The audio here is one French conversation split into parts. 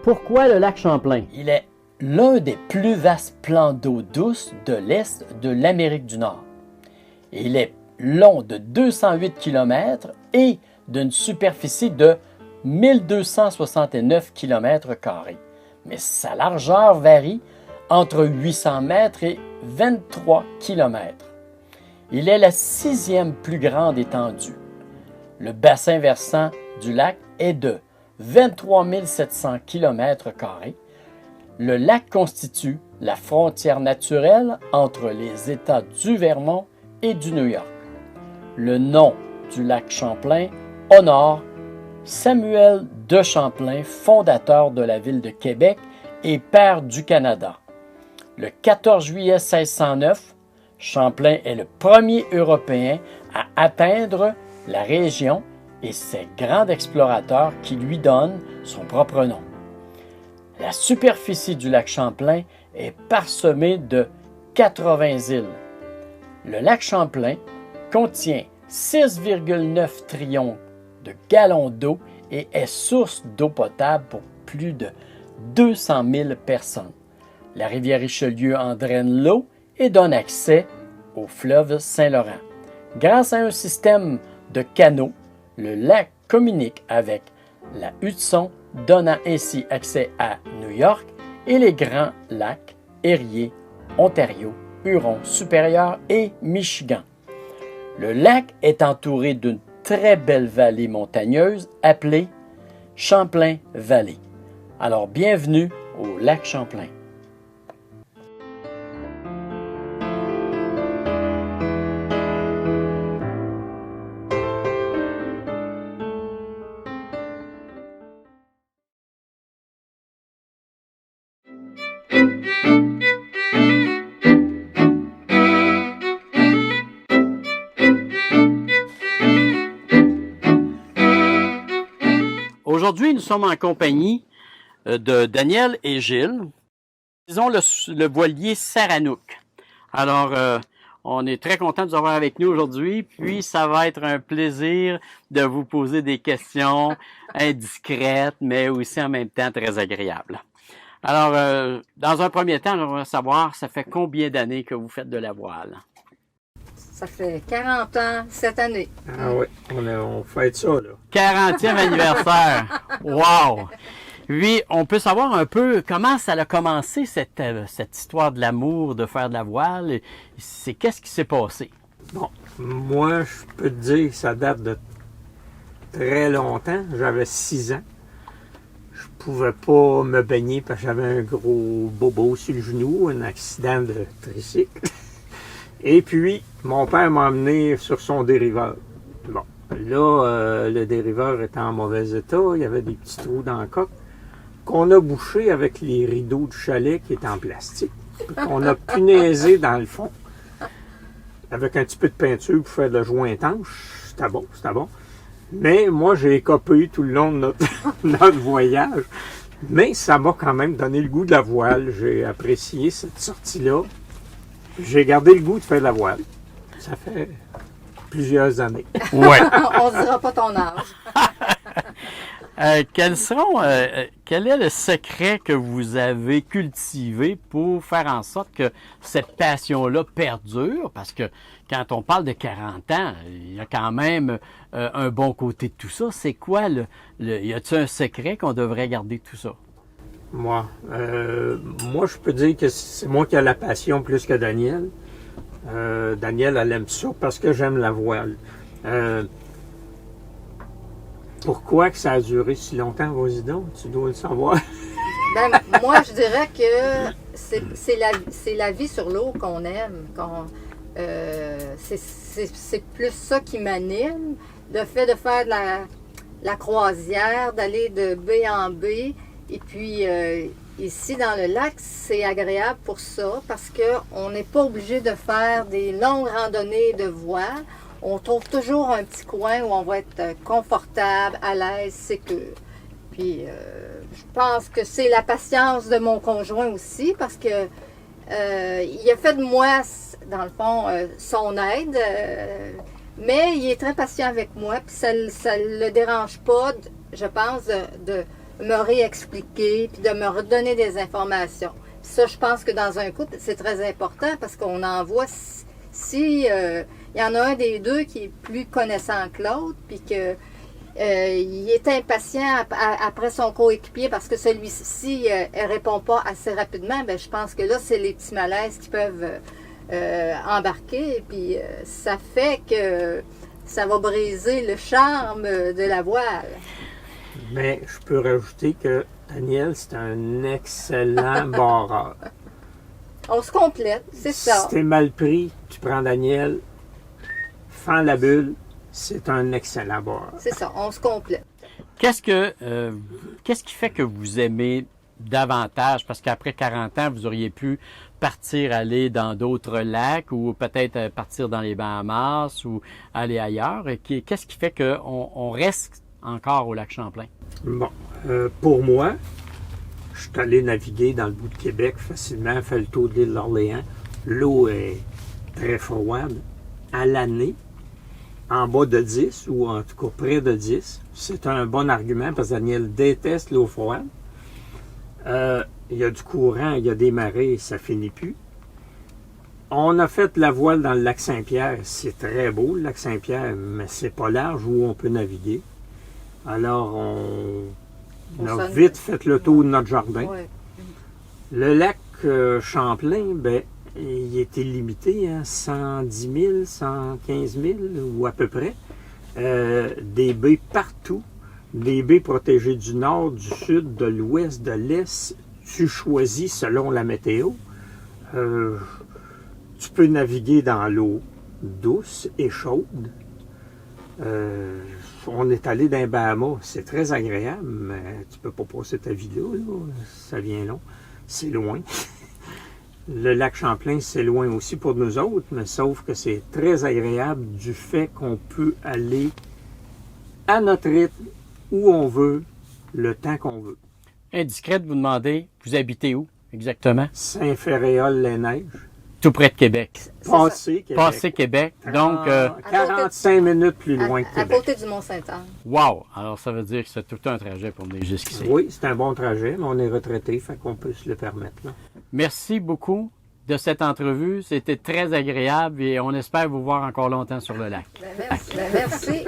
Pourquoi le lac Champlain? Il est l'un des plus vastes plans d'eau douce de l'Est de l'Amérique du Nord. Il est long de 208 km et d'une superficie de 1269 km². Mais sa largeur varie entre 800 mètres et 23 km. Il est la 6e plus grande étendue. Le bassin versant du lac est de 23 700 km². Le lac constitue la frontière naturelle entre les États du Vermont et du New York. Le nom du lac Champlain honore Samuel de Champlain, fondateur de la ville de Québec et père du Canada. Le 14 juillet 1609, Champlain est le premier Européen à atteindre la région et c'est grand explorateur qui lui donne son propre nom. La superficie du lac Champlain est parsemée de 80 îles. Le lac Champlain contient 6,9 trillions de gallons d'eau et est source d'eau potable pour plus de 200 000 personnes. La rivière Richelieu en draine l'eau et donne accès au fleuve Saint-Laurent. Grâce à un système de canaux, le lac communique avec la Hudson, donnant ainsi accès à New York et les grands lacs Erie, Ontario, Huron supérieur et Michigan. Le lac est entouré d'une très belle vallée montagneuse appelée Champlain Valley. Alors bienvenue au lac Champlain. Aujourd'hui, nous sommes en compagnie de Daniel et Gilles. Ils ont le voilier Saranouk. Alors, on est très content de vous avoir avec nous aujourd'hui. Puis, ça va être un plaisir de vous poser des questions indiscrètes, mais aussi en même temps très agréables. Alors, dans un premier temps, j'aimerais savoir, ça fait combien d'années que vous faites de la voile? Ça fait 40 ans cette année. Ah oui, on fête ça, là. 40e anniversaire! Wow! Oui, on peut savoir un peu comment ça a commencé, cette histoire de l'amour, de faire de la voile. Qu'est-ce qui s'est passé? Bon, moi, je peux te dire que ça date de très longtemps. J'avais 6 ans. Je pouvais pas me baigner parce que j'avais un gros bobo sur le genou, un accident de tricycle. Et puis, mon père m'a emmené sur son dériveur. Bon, là, le dériveur était en mauvais état. Il y avait des petits trous dans la coque qu'on a bouchés avec les rideaux du chalet qui étaient en plastique. On a punaisé dans le fond avec un petit peu de peinture pour faire le joint étanche. C'était bon, c'était bon. Mais moi, j'ai écopé tout le long de notre voyage. Mais ça m'a quand même donné le goût de la voile. J'ai apprécié cette sortie-là. J'ai gardé le goût de faire de la voile. Ça fait plusieurs années. Ouais. On ne dira pas ton âge. Quel est le secret que vous avez cultivé pour faire en sorte que cette passion-là perdure? Parce que quand on parle de 40 ans, il y a quand même un bon côté de tout ça. C'est quoi y a-t-il un secret qu'on devrait garder de tout ça? Moi, je peux dire que c'est moi qui ai la passion plus que Daniel. Daniel, elle aime ça parce que j'aime la voile. Pourquoi que ça a duré si longtemps, vas-y donc, tu dois le savoir. Ben, moi, je dirais que c'est la vie sur l'eau qu'on aime. C'est plus ça qui m'anime. Le fait de faire la croisière, d'aller de baie en baie. Et puis, ici, dans le lac, c'est agréable pour ça parce qu'on n'est pas obligé de faire des longues randonnées de voile. On trouve toujours un petit coin où on va être confortable, à l'aise, sécure. Puis, je pense que c'est la patience de mon conjoint aussi parce que il a fait de moi, dans le fond, son aide. Mais il est très patient avec moi. Puis, ça ne le dérange pas, je pense, de me réexpliquer, puis de me redonner des informations. Puis ça, je pense que dans un couple, c'est très important parce qu'on en voit si il y en a un des deux qui est plus connaissant que l'autre, puis que il est impatient après son coéquipier parce que celui-ci ne répond pas assez rapidement, bien, je pense que là, c'est les petits malaises qui peuvent embarquer, et puis ça fait que ça va briser le charme de la voile. Mais je peux rajouter que Daniel, c'est un excellent barreur. On se complète, c'est ça. Si t'es mal pris, tu prends Daniel, fends la bulle, c'est un excellent barreur. C'est ça, on se complète. Qu'est-ce qui fait que vous aimez davantage? Parce qu'après 40 ans, vous auriez pu partir, aller dans d'autres lacs ou peut-être partir dans les Bahamas ou aller ailleurs. Qu'est-ce qui fait qu'on reste encore au lac Champlain? Bon, pour moi, je suis allé naviguer dans le bout de Québec facilement, fait le tour de l'île d'Orléans. L'eau est très froide à l'année, en bas de 10 ou en tout cas près de 10. C'est un bon argument parce que Daniel déteste l'eau froide. Il y a du courant, il y a des marées, ça finit plus. On a fait la voile dans le lac Saint-Pierre. C'est très beau, le lac Saint-Pierre, mais c'est pas large où on peut naviguer. Alors, on a vite fait le tour de notre jardin. Ouais. Le lac Champlain, ben, il était limité à 110 000, 115 000 ou à peu près. Des baies partout. Des baies protégées du nord, du sud, de l'ouest, de l'est. Tu choisis selon la météo. Tu peux naviguer dans l'eau douce et chaude. On est allé dans les Bahamas. C'est très agréable, mais tu peux pas passer ta vie là. Ça vient long. C'est loin. Le lac Champlain, c'est loin aussi pour nous autres, mais sauf que c'est très agréable du fait qu'on peut aller à notre rythme, où on veut, le temps qu'on veut. Indiscret de vous demander, vous habitez où exactement? Saint-Féréol-les-Neiges. Tout près de Québec. Passé Québec. Passé Québec. Donc, 45 minutes plus loin que À Québec. côté du Mont-Saint-Anne. wow! Alors, ça veut dire que c'est tout un trajet pour venir jusqu'ici. Oui, c'est un bon trajet, mais on est retraité, fait qu'on peut se le permettre. Là. Merci beaucoup de cette entrevue. C'était très agréable et on espère vous voir encore longtemps sur le lac. Ben, merci. Ben, merci.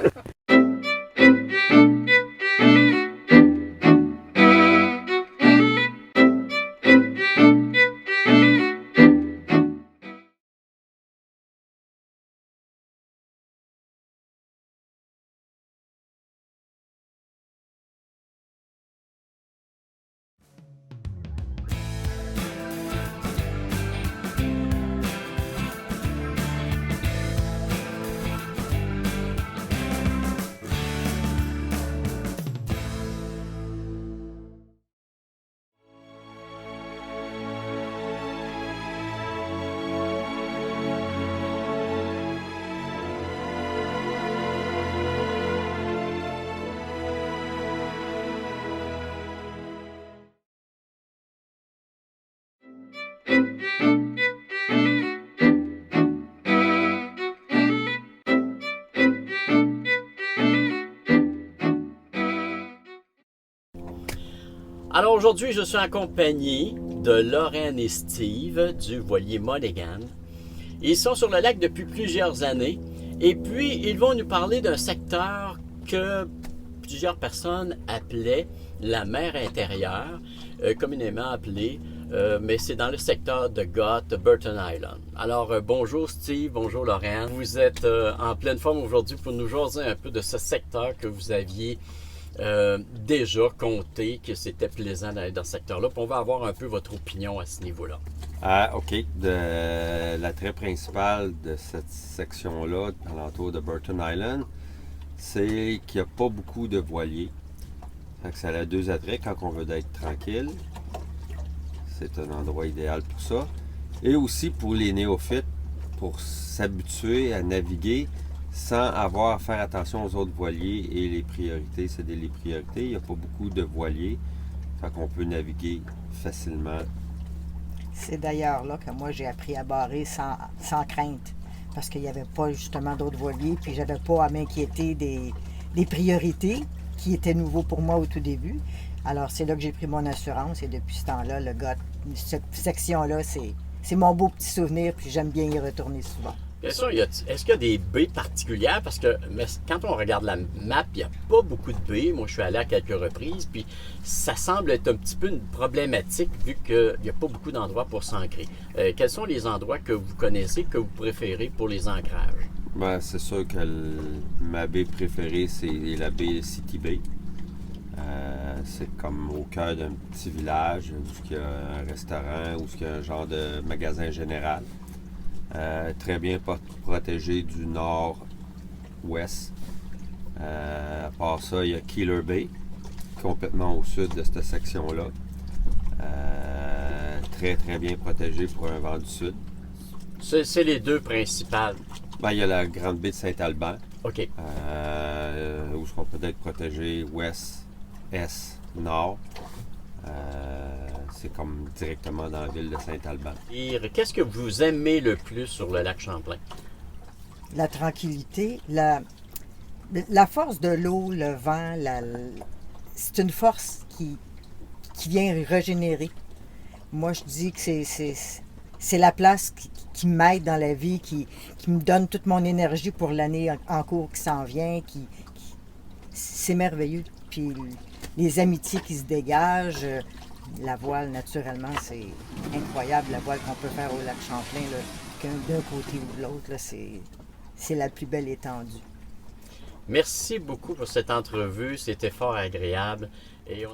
Alors aujourd'hui, je suis en compagnie de Lorraine et Steve du voilier Mulligan. Ils sont sur le lac depuis plusieurs années et puis ils vont nous parler d'un secteur que plusieurs personnes appelaient la mer intérieure, communément appelée, mais c'est dans le secteur de Gott, de Burton Island. Alors bonjour Steve, bonjour Lorraine. Vous êtes en pleine forme aujourd'hui pour nous jaser un peu de ce secteur que vous aviez déjà compté que c'était plaisant d'aller dans ce secteur-là. Puis on va avoir un peu votre opinion à ce niveau-là. OK. L'attrait principal de cette section-là, alentour de Burton Island, c'est qu'il n'y a pas beaucoup de voiliers. Fait que ça a deux attraits quand on veut être tranquille. C'est un endroit idéal pour ça. Et aussi pour les néophytes, pour s'habituer à naviguer sans avoir à faire attention aux autres voiliers et les priorités. C'est les priorités. Il n'y a pas beaucoup de voiliers. Fait qu'on peut naviguer facilement. C'est d'ailleurs là que moi j'ai appris à barrer sans crainte. Parce qu'il n'y avait pas justement d'autres voiliers, puis j'avais pas à m'inquiéter des priorités. qui était nouveau pour moi au tout début. Alors, c'est là que j'ai pris mon assurance et depuis ce temps-là, cette section-là, c'est mon beau petit souvenir, puis j'aime bien y retourner souvent. Bien sûr, est-ce qu'il y a des baies particulières? Parce que quand on regarde la map, il n'y a pas beaucoup de baies. Moi, je suis allé à quelques reprises, puis ça semble être un petit peu une problématique vu qu'il n'y a pas beaucoup d'endroits pour s'ancrer. Quels sont les endroits que vous connaissez, que vous préférez pour les ancrages? Ben, c'est sûr que ma baie préférée, c'est la baie City Bay. C'est comme au cœur d'un petit village où il y a un restaurant, où il y a un genre de magasin général. Très bien protégé du nord-ouest. À part ça, il y a Keeler Bay, complètement au sud de cette section-là. Très, très bien protégé pour un vent du sud. C'est les deux principales. Ben, il y a la grande baie de Saint-Alban, OK. où on peut être protégé ouest, est, nord. C'est comme directement dans la ville de Saint-Alban. Qu'est-ce que vous aimez le plus sur le lac Champlain? La tranquillité, la force de l'eau, le vent, c'est une force qui vient régénérer. Moi, je dis que c'est la place qui m'aide dans la vie, qui me donne toute mon énergie pour l'année en cours qui s'en vient. C'est merveilleux. Puis les amitiés qui se dégagent, la voile, naturellement, c'est incroyable, la voile qu'on peut faire au lac Champlain, d'un côté ou de l'autre, c'est la plus belle étendue. Merci beaucoup pour cette entrevue. C'était fort agréable. Et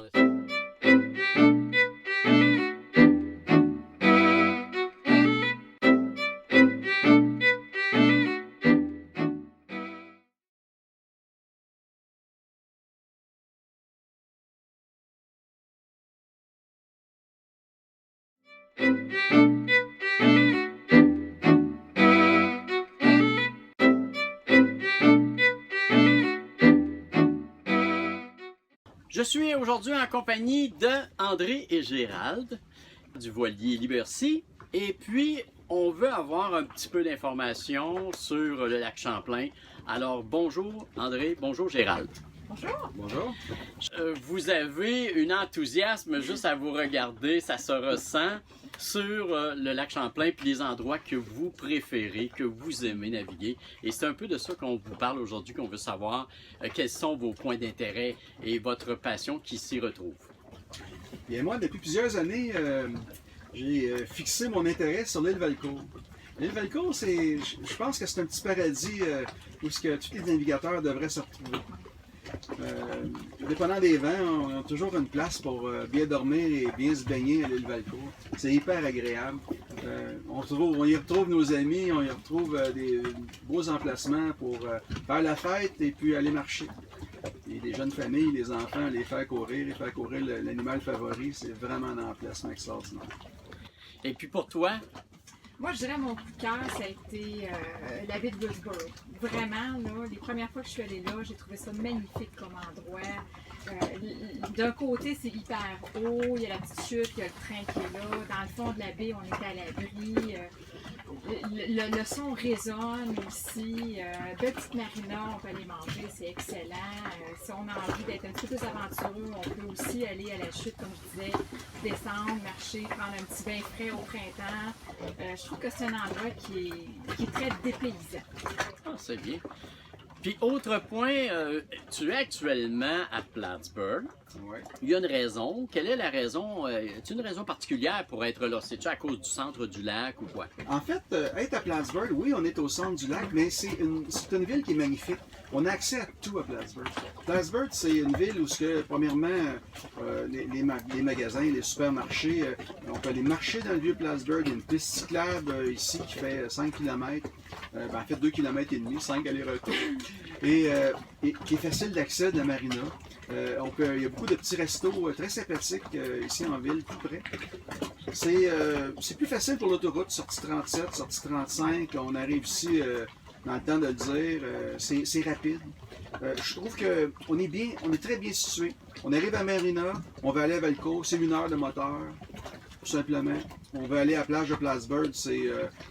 Je suis aujourd'hui en compagnie de André et Gérald du voilier Liberty. Et puis, on veut avoir un petit peu d'informations sur le lac Champlain. Alors, bonjour André, bonjour Gérald. Bonjour. Bonjour. Vous avez un enthousiasme juste à vous regarder, ça se ressent sur le lac Champlain puis les endroits que vous préférez, que vous aimez naviguer. Et c'est un peu de ça qu'on vous parle aujourd'hui, qu'on veut savoir quels sont vos points d'intérêt et votre passion qui s'y retrouve. Bien, moi, depuis plusieurs années, j'ai fixé mon intérêt sur l'île Valcourt. L'île Valcourt, je pense que c'est un petit paradis où tous les navigateurs devraient se retrouver. Dépendant des vents, on a toujours une place pour bien dormir et bien se baigner à l'île Valcourt. C'est hyper agréable. On y retrouve nos amis, on y retrouve des beaux emplacements pour faire la fête et puis aller marcher. Et les jeunes familles, les enfants, les faire courir l'animal favori, c'est vraiment un emplacement extraordinaire. Et puis pour toi? Moi, je dirais mon coup de cœur, ça a été la baie de Woodsboro. Vraiment, là, les premières fois que je suis allée là, j'ai trouvé ça magnifique comme endroit. D'un côté, c'est hyper haut, il y a la petite chute, il y a le train qui est là. Dans le fond de la baie, on est à l'abri. Le son résonne aussi. De petites marinas, on peut aller manger, c'est excellent. Si on a envie d'être un petit peu plus aventureux, on peut aussi aller à la chute, comme je disais, descendre, marcher, prendre un petit bain frais au printemps. Je trouve que c'est un endroit qui est très dépaysant. Ah, c'est bien. Puis, autre point, tu es actuellement à Plattsburgh. Ouais. Il y a une raison. Quelle est la raison? As-tu une raison particulière pour être là? C'est-tu à cause du centre du lac ou quoi? En fait, être à Plattsburgh, oui, on est au centre du lac, mais c'est une ville qui est magnifique. On a accès à tout à Plattsburgh. Plattsburgh, c'est une ville où, premièrement, les magasins, les supermarchés, on peut aller marcher dans le vieux Plattsburgh. Il y a une piste cyclable ici qui fait 5 km. En fait, 2 km et demi, 5 allers-retours. Et qui est facile d'accès de la marina. Il y a beaucoup de petits restos très sympathiques ici en ville, tout près. C'est plus facile pour l'autoroute, sortie 37, sortie 35. On arrive ici dans le temps de le dire. C'est rapide. Je trouve qu'on est très bien situé. On arrive à Marina, on va aller à Valcourt, c'est 1 heure de moteur, tout simplement. On va aller à la plage de Plattsburgh,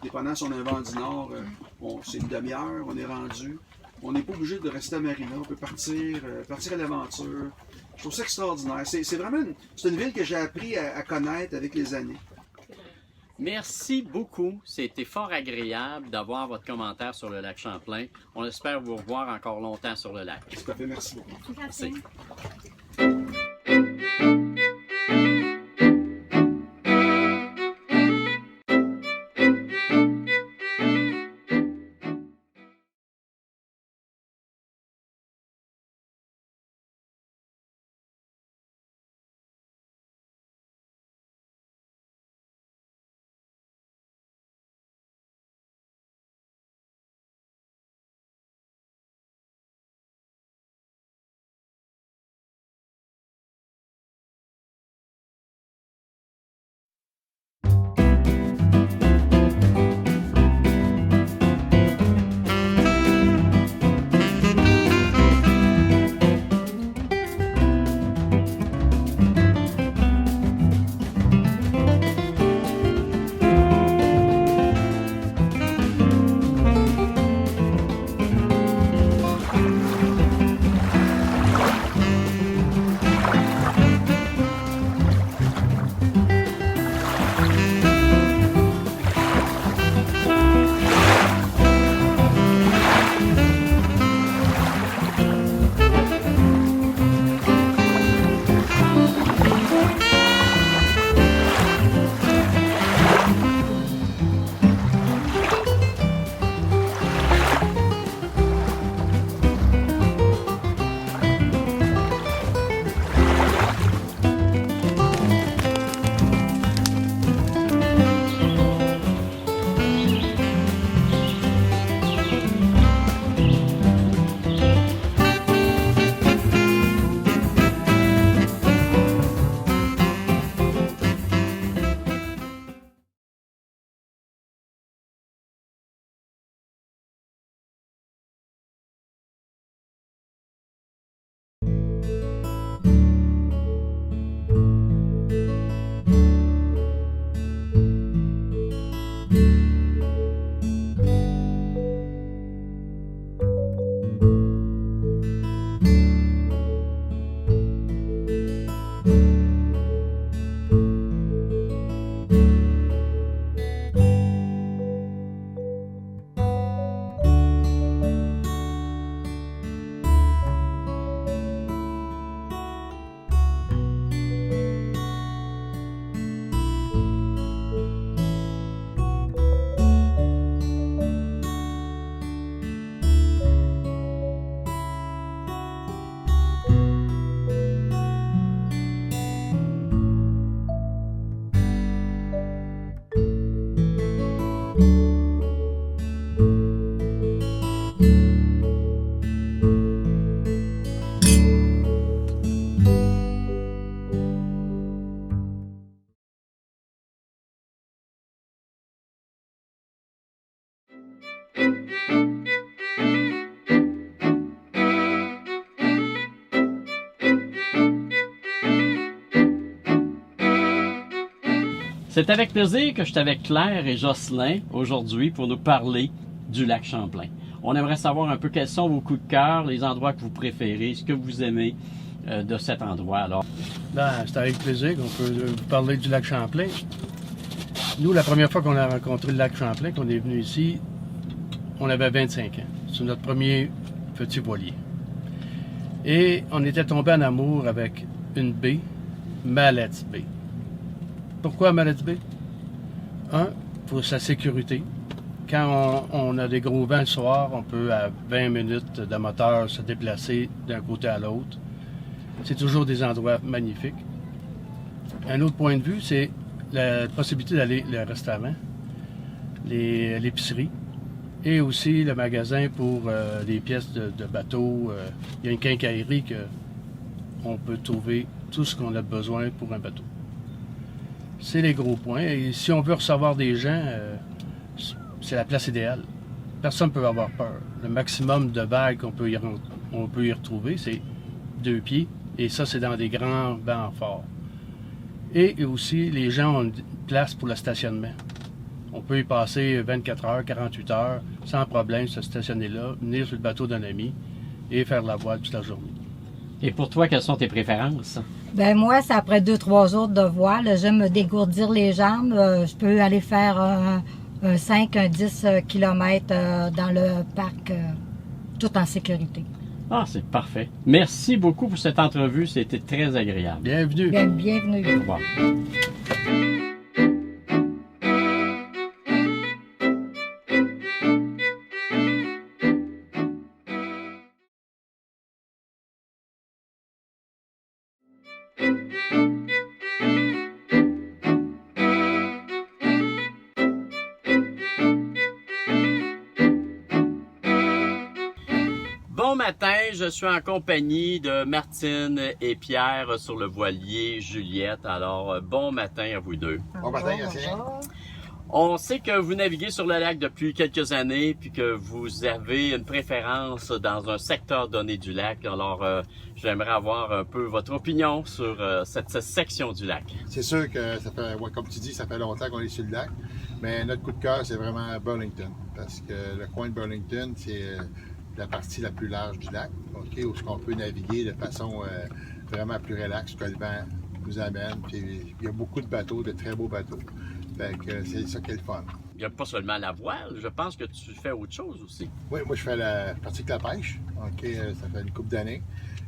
dépendant si on a un vent du nord, c'est une demi-heure, on est rendu. On n'est pas obligé de rester à Marina. On peut partir à l'aventure. Je trouve ça extraordinaire. C'est vraiment c'est une ville que j'ai appris à connaître avec les années. Merci beaucoup. C'était fort agréable d'avoir votre commentaire sur le lac Champlain. On espère vous revoir encore longtemps sur le lac. Tout à fait, merci beaucoup. Merci. C'est avec plaisir que je suis avec Claire et Jocelyn aujourd'hui pour nous parler du lac Champlain. On aimerait savoir un peu quels sont vos coups de cœur, les endroits que vous préférez, ce que vous aimez de cet endroit. Alors, C'est avec plaisir qu'on peut vous parler du lac Champlain. Nous, la première fois qu'on a rencontré le lac Champlain, qu'on est venu ici, on avait 25 ans. C'est notre premier petit voilier. Et on était tombé en amour avec une baie, Mallett's Bay. Pourquoi Mallett's Bay? Pour sa sécurité. Quand on a des gros vents le soir, on peut à 20 minutes de moteur se déplacer d'un côté à l'autre. C'est toujours des endroits magnifiques. Un autre point de vue, c'est la possibilité d'aller au restaurant, l'épicerie et aussi le magasin pour les pièces de bateau. Il y a une quincaillerie qu'on peut trouver tout ce qu'on a besoin pour un bateau. C'est les gros points. Et si on veut recevoir des gens, c'est la place idéale. Personne ne peut avoir peur. Le maximum de vagues qu'on peut y retrouver, c'est 2 pieds. Et ça, c'est dans des grands vents forts. Et aussi, les gens ont une place pour le stationnement. On peut y passer 24 heures, 48 heures, sans problème, se stationner là, venir sur le bateau d'un ami et faire de la voile toute la journée. Et pour toi, quelles sont tes préférences? Ben moi, c'est après 2-3 jours de voile. J'aime me dégourdir les jambes. Je peux aller faire un 5, un 10 km dans le parc, tout en sécurité. Ah, c'est parfait. Merci beaucoup pour cette entrevue. C'était très agréable. Bienvenue. Bienvenue. Au revoir. Bon matin, je suis en compagnie de Martine et Pierre sur le voilier Juliette. Alors, bon matin à vous deux. Bon matin, Gatien. On sait que vous naviguez sur le lac depuis quelques années, puis que vous avez une préférence dans un secteur donné du lac. Alors, j'aimerais avoir un peu votre opinion sur cette section du lac. C'est sûr que ça fait, ouais, comme tu dis, ça fait longtemps qu'on est sur le lac, mais notre coup de cœur, c'est vraiment Burlington, parce que le coin de Burlington, c'est la partie la plus large du lac, okay, où on peut naviguer de façon vraiment plus relaxe que le vent nous amène. Puis, il y a beaucoup de bateaux, de très beaux bateaux. Fait que c'est ça qui est le fun. Il n'y a pas seulement la voile, je pense que tu fais autre chose aussi. Oui, moi je fais la partie de la pêche. Okay, ça fait une couple d'années.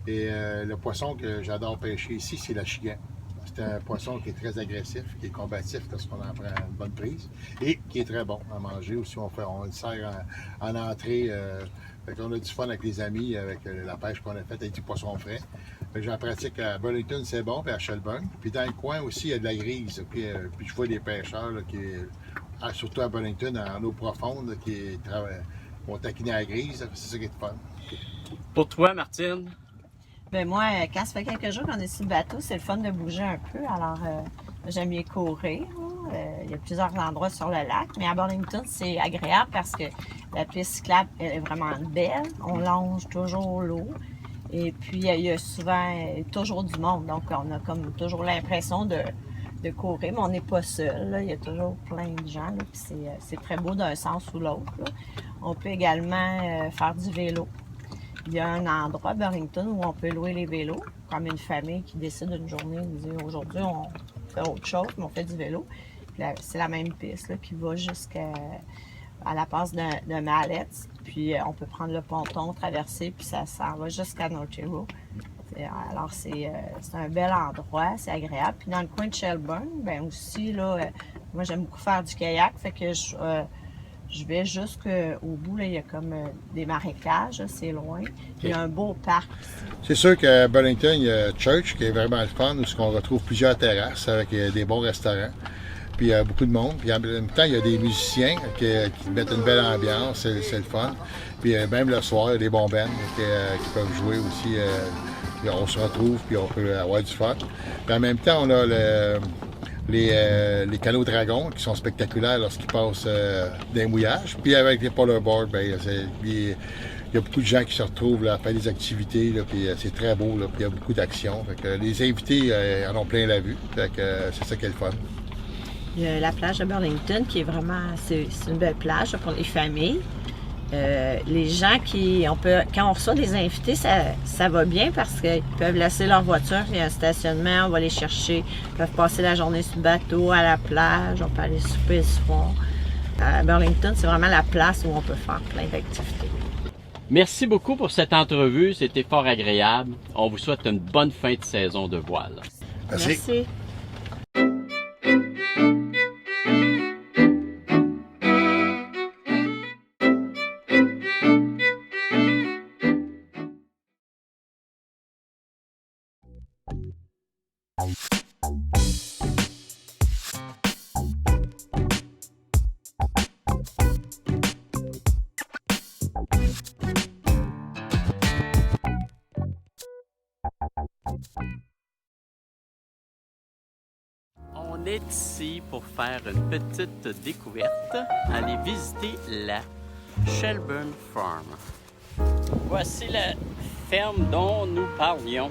Et le poisson que j'adore pêcher ici, c'est l'achigan. C'est un poisson qui est très agressif, qui est combatif lorsqu'on en prend une bonne prise et qui est très bon à manger aussi. On le sert en entrée. Fait qu'on a du fun avec les amis, avec la pêche qu'on a faite avec du poisson frais. Fait que j'en pratique à Burlington, c'est bon, puis à Shelburne. Puis dans le coin aussi, il y a de la grise. Okay? Puis je vois des pêcheurs, là, surtout à Burlington, en eau profonde, là, qui vont taquiner à la grise. C'est ça qui est le fun. Pour toi, Martine? Ben moi, quand ça fait quelques jours qu'on est sur le bateau, c'est le fun de bouger un peu. Alors, j'aime mieux courir. Il y a plusieurs endroits sur le lac, mais à Burlington, c'est agréable parce que la piste cyclable elle est vraiment belle. On longe toujours l'eau. Et puis, il y a souvent toujours du monde. Donc, on a comme toujours l'impression de courir, mais on n'est pas seul. Là. Il y a toujours plein de gens. Là, puis c'est très beau d'un sens ou l'autre. On peut également faire du vélo. Il y a un endroit à Burlington où on peut louer les vélos, comme une famille qui décide une journée de dire aujourd'hui on fait autre chose, mais on fait du vélo. C'est la même piste là, qui va jusqu'à la passe de Mallette. Puis on peut prendre le ponton, traverser, puis ça s'en va jusqu'à North-Hero. Alors c'est un bel endroit, c'est agréable. Puis dans le coin de Shelburne, ben aussi, là, moi j'aime beaucoup faire du kayak, fait que je vais jusqu'au bout, là, il y a comme des marécages, c'est loin. Il y a un beau parc ici. C'est sûr qu'à Burlington, il y a Church qui est vraiment le fun, où on retrouve plusieurs terrasses avec des bons restaurants. Puis il y a beaucoup de monde. Puis en même temps, il y a des musiciens qui mettent une belle ambiance, c'est le fun. Puis même le soir, il y a des bons bands qui peuvent jouer aussi. On se retrouve, puis on peut avoir du fun. Puis en même temps, on a les canots dragons qui sont spectaculaires lorsqu'ils passent des mouillages. Puis avec les polarboards, ben, il y a beaucoup de gens qui se retrouvent là, à faire des activités, là, puis c'est très beau, là, puis il y a beaucoup d'action. Les invités en ont plein la vue. C'est ça qui est le fun. Il y a la plage de Burlington qui est vraiment, c'est une belle plage pour les familles. Les gens quand on reçoit des invités, ça va bien parce qu'ils peuvent laisser leur voiture, il y a un stationnement, on va les chercher, ils peuvent passer la journée sur le bateau, à la plage, on peut aller souper le soir. À Burlington, c'est vraiment la place où on peut faire plein d'activités. Merci beaucoup pour cette entrevue, c'était fort agréable. On vous souhaite une bonne fin de saison de voile. Merci. On est ici pour faire une petite découverte, aller visiter la Shelburne Farm. Voici la ferme dont nous parlions.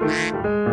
Bye.